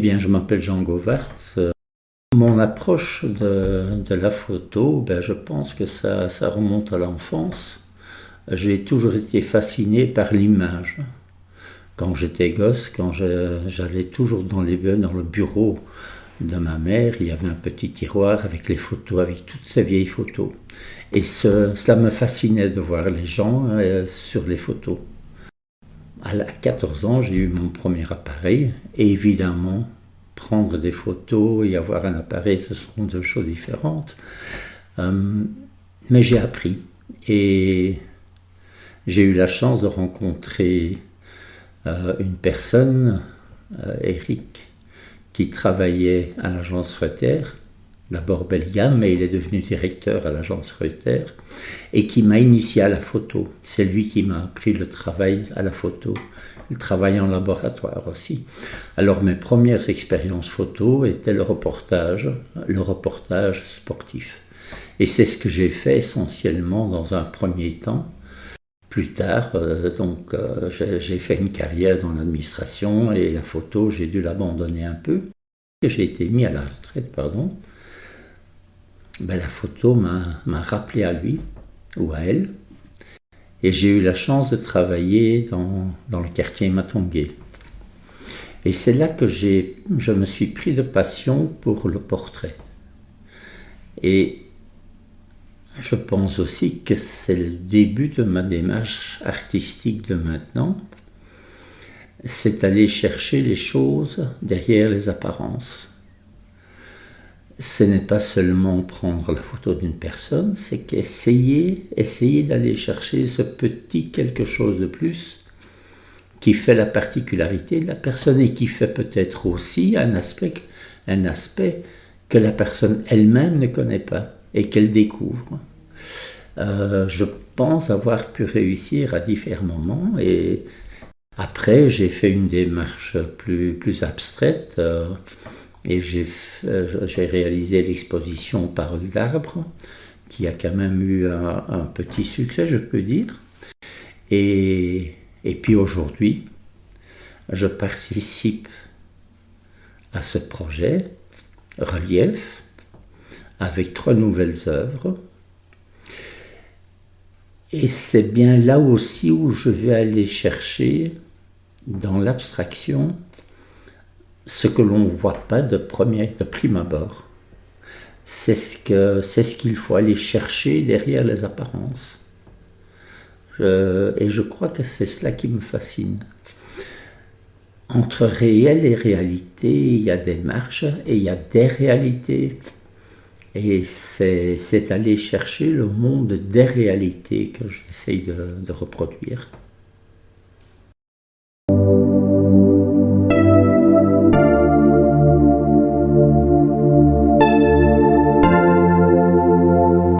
bien, je m'appelle Jean Govaerts. Mon approche de la photo, je pense que ça remonte à l'enfance. J'ai toujours été fasciné par l'image. Quand j'étais gosse, j'allais toujours dans le bureau de ma mère, il y avait un petit tiroir avec les photos, avec toutes ces vieilles photos. Et cela me fascinait de voir les gens sur les photos. À 14 ans, j'ai eu mon premier appareil, et évidemment, prendre des photos et avoir un appareil, ce sont deux choses différentes. Mais j'ai appris, et j'ai eu la chance de rencontrer une personne, Eric, qui travaillait à l'agence Reuter, d'abord Belgium, mais il est devenu directeur à l'agence Reuter, et qui m'a initié à la photo. C'est lui qui m'a appris le travail à la photo. Il travaillait en laboratoire aussi. Alors mes premières expériences photo étaient le reportage sportif. Et c'est ce que j'ai fait essentiellement dans un premier temps. Plus tard, j'ai fait une carrière dans l'administration et la photo, j'ai dû l'abandonner un peu. J'ai été mis à la retraite, la photo m'a rappelé à lui ou à elle. Et j'ai eu la chance de travailler dans le quartier Matongué. Et c'est là que je me suis pris de passion pour le portrait. Et je pense aussi que c'est le début de ma démarche artistique de maintenant. C'est aller chercher les choses derrière les apparences. Ce n'est pas seulement prendre la photo d'une personne, c'est qu'essayer d'aller chercher ce petit quelque chose de plus qui fait la particularité de la personne et qui fait peut-être aussi un aspect que la personne elle-même ne connaît pas et qu'elle découvre. Je pense avoir pu réussir à différents moments et après j'ai fait une démarche plus abstraite. Et j'ai réalisé l'exposition Paroles d'arbres, qui a quand même eu un petit succès, je peux dire. Et puis aujourd'hui, je participe à ce projet, Relief, avec 3 nouvelles œuvres. Et c'est bien là aussi où je vais aller chercher, dans l'abstraction, ce que l'on ne voit pas de prime abord. C'est ce qu'il faut aller chercher derrière les apparences. Et je crois que c'est cela qui me fascine. Entre réel et réalité, il y a des marges et il y a des réalités. Et c'est aller chercher le monde des réalités que j'essaye de reproduire.